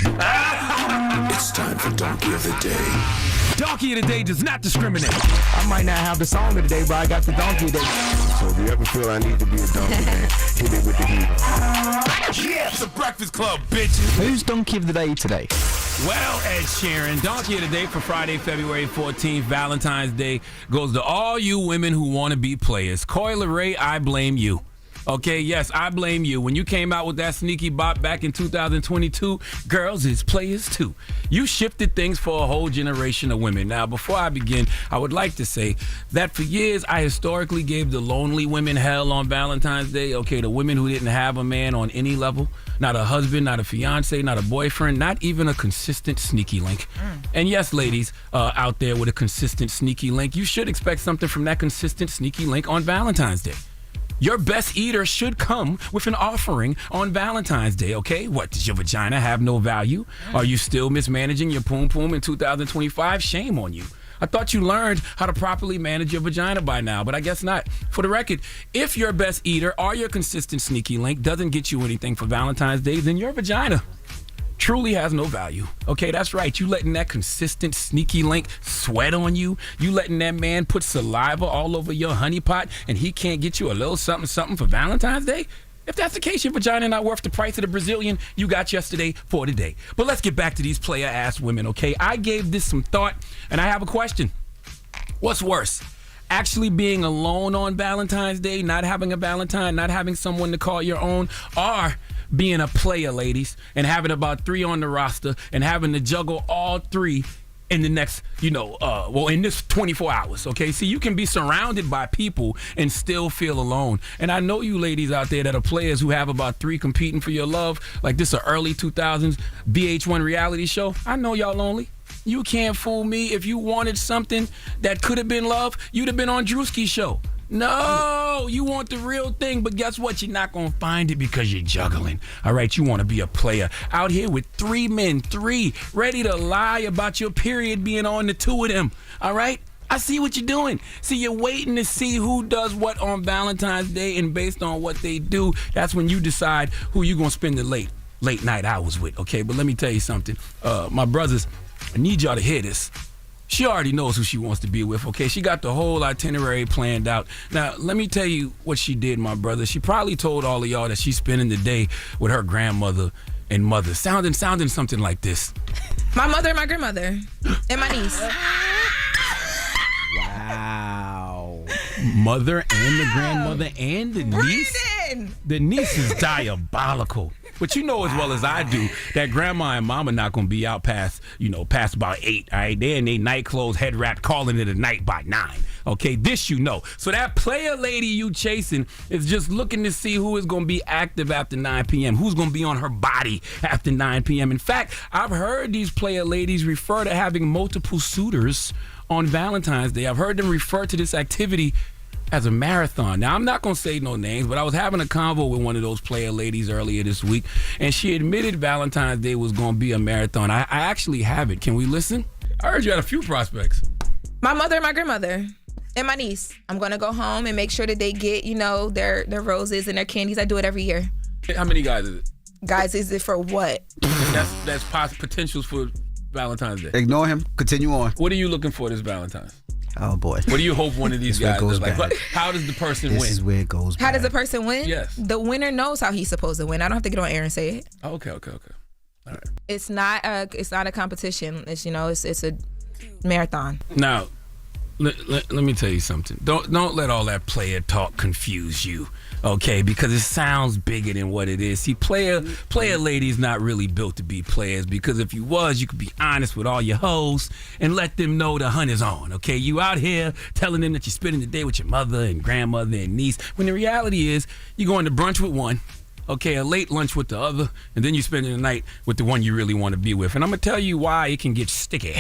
It's time for Donkey of the Day. Donkey of the Day does not discriminate. I might not have the song of the day, but I got the Donkey of the Day. So if you ever feel I need to be a donkey, man, hit it with the heat. Yeah, it's the Breakfast Club, bitches. Who's Donkey of the Day today? Well, Ed Sheeran, Donkey of the Day for Friday, February 14th, Valentine's Day, goes to all you women who want to be players. Coi Leray, I blame you. Okay, yes, I blame you. When you came out with that sneaky bop back in 2022, girls is players too. You shifted things for a whole generation of women. Now, before I begin, I would like to say that for years, I historically gave the lonely women hell on Valentine's Day. Okay, the women who didn't have a man on any level, not a husband, not a fiance, not a boyfriend, not even a consistent sneaky link. And yes, ladies out there with a consistent sneaky link, you should expect something from that consistent sneaky link on Valentine's Day. Your best eater should come with an offering on Valentine's Day, okay? What, does your vagina have no value? Are you still mismanaging your poom poom in 2025? Shame on you. I thought you learned how to properly manage your vagina by now, but I guess not. For the record, if your best eater or your consistent sneaky link doesn't get you anything for Valentine's Day, then your vagina truly has no value. Okay, that's right. You letting that consistent sneaky link sweat on you. You letting that man put saliva all over your honey pot and he can't get you a little something something for Valentine's Day? If that's the case, your vagina not worth the price of the Brazilian you got yesterday for today. But let's get back to these player-ass women, okay? I gave this some thought and I have a question. What's worse? Actually being alone on Valentine's Day, not having a Valentine, not having someone to call your own, or being a player, ladies, and having about 3 on the roster and having to juggle all 3 in the next, in this 24 hours, okay? See, you can be surrounded by people and still feel alone. And I know you ladies out there that are players who have about 3 competing for your love, like this a early 2000s VH1 reality show. I know y'all lonely. You can't fool me. If you wanted something that could have been love, you'd have been on Drewski's show. No, you want the real thing, but guess what? You're not going to find it because you're juggling. All right, you want to be a player out here with 3 men, 3, ready to lie about your period being on the 2 of them. All right? I see what you're doing. See, you're waiting to see who does what on Valentine's Day, and based on what they do, that's when you decide who you're going to spend the late night hours with, okay? But let me tell you something. My brothers, I need y'all to hear this. She already knows who she wants to be with, okay? She got the whole itinerary planned out. Now, let me tell you what she did, my brother. She probably told all of y'all that she's spending the day with her grandmother and mother. Sounding something like this. My mother and my grandmother. And my niece. Wow. Mother and the grandmother and the niece? Brandon! The niece is diabolical. But you know as well as I do that grandma and mama not going to be out past about 8, all right? They're in their night clothes, head wrapped, calling it a night by 9, okay? This you know. So that player lady you chasing is just looking to see who is going to be active after 9 p.m., who's going to be on her body after 9 p.m. In fact, I've heard these player ladies refer to having multiple suitors on Valentine's Day. I've heard them refer to this activity as a marathon. Now, I'm not going to say no names, but I was having a convo with one of those player ladies earlier this week, and she admitted Valentine's Day was going to be a marathon. I actually have it. Can we listen? I heard you had a few prospects. My mother and my grandmother. And my niece. I'm going to go home and make sure that they get, their roses and their candies. I do it every year. How many guys is it? Guys, is it for what? That's potentials for Valentine's Day. Ignore him. Continue on. What are you looking for this Valentine's? Oh, boy. What do you hope one of these guys does? Like, how does the person win? This is where it goes bad. How does the person win? Yes. The winner knows how he's supposed to win. I don't have to get on air and say it. Oh, okay. All right. It's not a competition. It's it's a marathon. Now, let me tell you something. Don't let all that player talk confuse you, okay? Because it sounds bigger than what it is. See, player ladies not really built to be players, because if you was, you could be honest with all your hoes and let them know the hunt is on, okay? You out here telling them that you're spending the day with your mother and grandmother and niece, when the reality is you're going to brunch with one, okay, a late lunch with the other, and then you're spending the night with the one you really want to be with. And I'm going to tell you why it can get sticky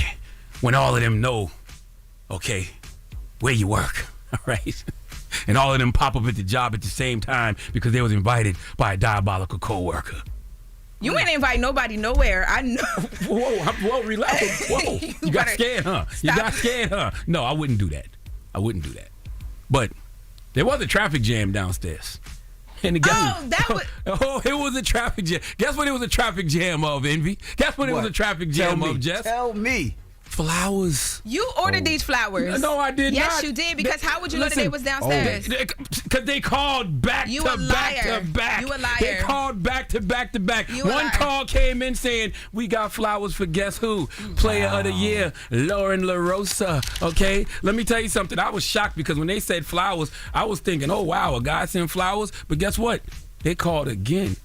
when all of them know, okay, where you work, all right? And all of them pop up at the job at the same time because they was invited by a diabolical coworker. You ain't invite nobody nowhere. I know. Whoa, relax. Whoa. You got scared, huh? You got scared, huh? No, I wouldn't do that. But there was a traffic jam downstairs. And guess, it was a traffic jam. Guess what it was a traffic jam of, Envy? Guess what it was a traffic jam of, Jess? Tell me. Flowers. You ordered these flowers. No, I did not. Yes, you did. Because how would you know that they was downstairs? Because they called back to back to back. You a liar. They called back to back to back. You a One liar. call came in saying, we got flowers for guess who? Player of the year, Lauren LaRosa. Okay? Let me tell you something. I was shocked because when they said flowers, I was thinking, oh, wow, a guy sent flowers. But guess what? They called again.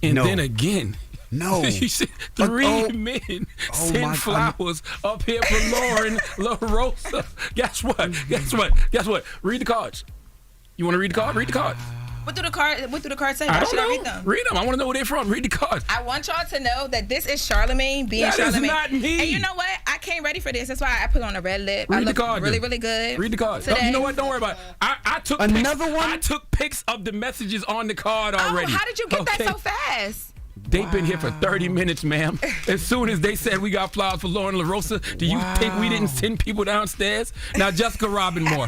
And then again. No. You see, three men sent flowers up here for Lauren LaRosa. Guess what? Read the cards. You want to read the card? Read the card. What do the card say? I Why don't should know. I read them? Read them. I want to know where they're from. Read the cards. I want y'all to know that this is Charlamagne being That is Charlamagne. not me. And you know what? I came ready for this. That's why I put on a red lip. I Read the look card. really, then. really good. Read the card. Today. No, you know what? Don't worry about it. I took Another pics. one? I took pics of the messages on the card already. Oh, how did you get that so fast? They've been here for 30 minutes, ma'am. As soon as they said we got flowers for Lauren LaRosa, do you think we didn't send people downstairs? Now, Jessica Robin Moore,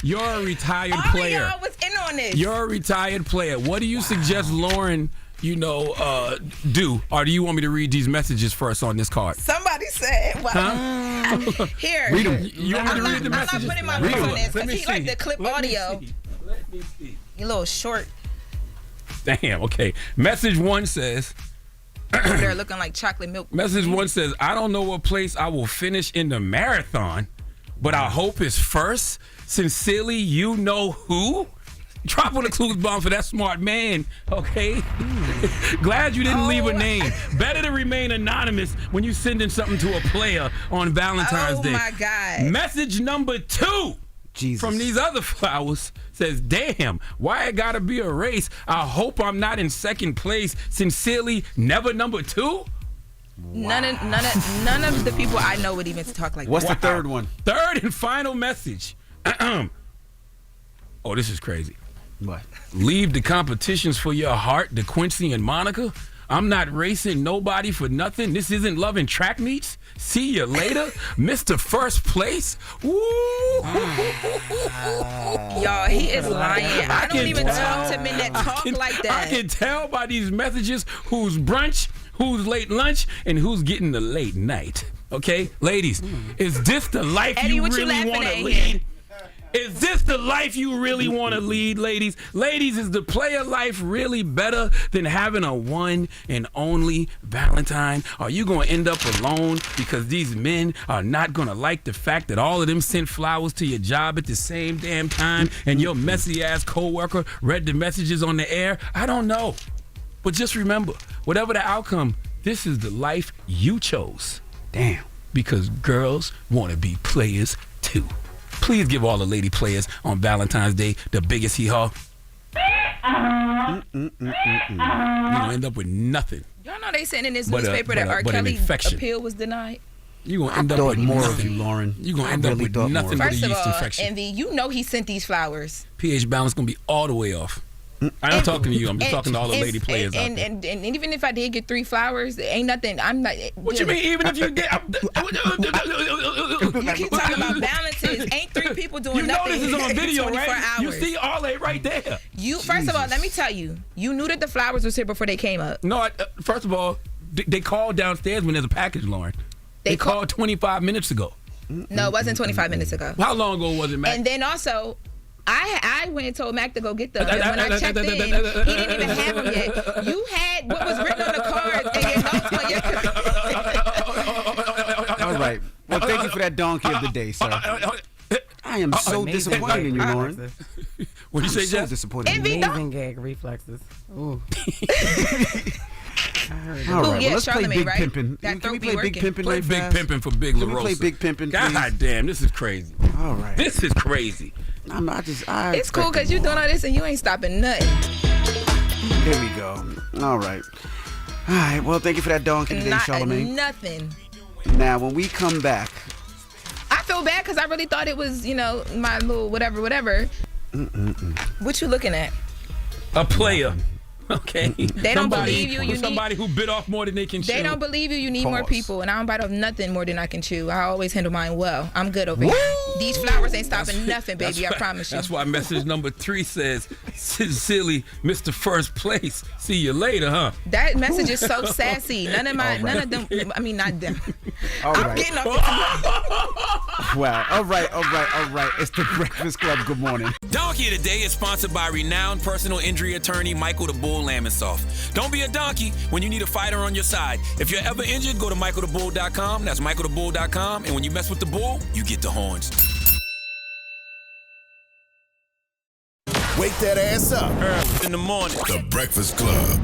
you're a retired player. All of y'all was in on this. You're a retired player. What do you suggest Lauren, do? Or do you want me to read these messages first on this card? Somebody said, well, here. Read them. You want me to read the messages? I'm not putting my Read voice on them. this Let because me he like see. to clip Let me audio. see. Let me see. You little short. Damn, okay. Message 1 says, They're looking like chocolate milk. Message 1 says, I don't know what place I will finish in the marathon, but I hope it's first. Sincerely, you know who? Drop on the clues bomb for that smart man, okay? Glad you didn't leave a name. Better to remain anonymous when you sending something to a player on Valentine's Day. Oh, my God. Message number 2 from these other flowers says, damn, why it gotta be a race? I hope I'm not in second place. Sincerely, never number 2? None of the people I know would even talk like What's that. the third one? Third and final message. Oh, this is crazy. What? Leave the competitions for your heart to Quincy and Monica. I'm not racing nobody for nothing. This isn't Love and Track Meets. See you later, Mr. First Place. Woo! Y'all, he is lying. I don't even talk to men that talk like that. I can tell by these messages who's brunch, who's late lunch, and who's getting the late night. Okay, ladies, is this the life Eddie, you what you really laughing want at to here? lead? Is this the life you really want to lead, ladies? Ladies, is the player life really better than having a one and only Valentine? Are you going to end up alone because these men are not going to like the fact that all of them sent flowers to your job at the same damn time and your messy-ass coworker read the messages on the air? I don't know. But just remember, whatever the outcome, this is the life you chose. Damn. Because girls want to be players too. Please give all the lady players on Valentine's Day the biggest hee-haw. You're going to end up with nothing. Y'all know they said in this But, newspaper that R. but an Kelly infection. appeal was denied. You're going to end up Thought with more of nothing. you, Lauren. You're going to I end up really with thought more nothing of but a First of yeast all, infection. Envy, you know he sent these flowers. pH balance going to be all the way off. I'm not talking to you. I'm just talking to all the lady players out there. And even if I did get 3 flowers, it ain't nothing. I'm not. What you mean, even if you did? You keep talking about balances. Ain't 3 people doing You know nothing. this is on video, 24 right? hours. You see all that right there. You first of all, let me tell you, you knew that the flowers was here before they came up. No, first of all, they called downstairs when there's a package, Lauren. They called 25 minutes ago. No, it wasn't 25 minutes ago. How long ago was it, Mack? And then also, I went and told Mack to go get them. And when I checked in, he didn't even have them yet. You had what was written on the card and your notes on your. All right. Well, thank you for that donkey of the day, sir. I am so disappointed in you, Lauren. What you say, So Jess? disappointed in you. Amazing gag reflexes. Ooh. All right, yeah, well, let's play Charlamagne, Big right? Pimpin'. That Can we throat be play Big working. Pimpin' Play right Big fast? Pimpin' for Big Can we LaRosa. play Big Pimpin', please? God damn, this is crazy. All right. This is crazy. It's cool because you doing all this and you ain't stopping nothing. There we go. All right. All right, well, thank you for that donkey today, Charlamagne. Nothing. Now, when we come back, I feel bad because I really thought it was, my little whatever. What you looking at? A player. Okay. They don't believe you. You somebody who bit off more than they can chew. They don't believe you. You need more Pause. people, and I don't bite off nothing more than I can chew. I always handle mine well. I'm good over here. These flowers ain't stopping nothing, baby. I promise you. That's why message number 3 says, "Sincerely, Mr. First Place. See you later, huh?" That message is so sassy. None of them. I mean, not them. All I'm right. getting up. Wow. All right. It's the Breakfast Club. Good morning. Donkey of the Day is sponsored by renowned personal injury attorney Michael the Bull Lamonsoff. Don't be a donkey when you need a fighter on your side. If you're ever injured, go to michaelthebull.com. That's michaelthebull.com. And when you mess with the bull, you get the horns. Wake that ass up. Early in the morning. The Breakfast Club.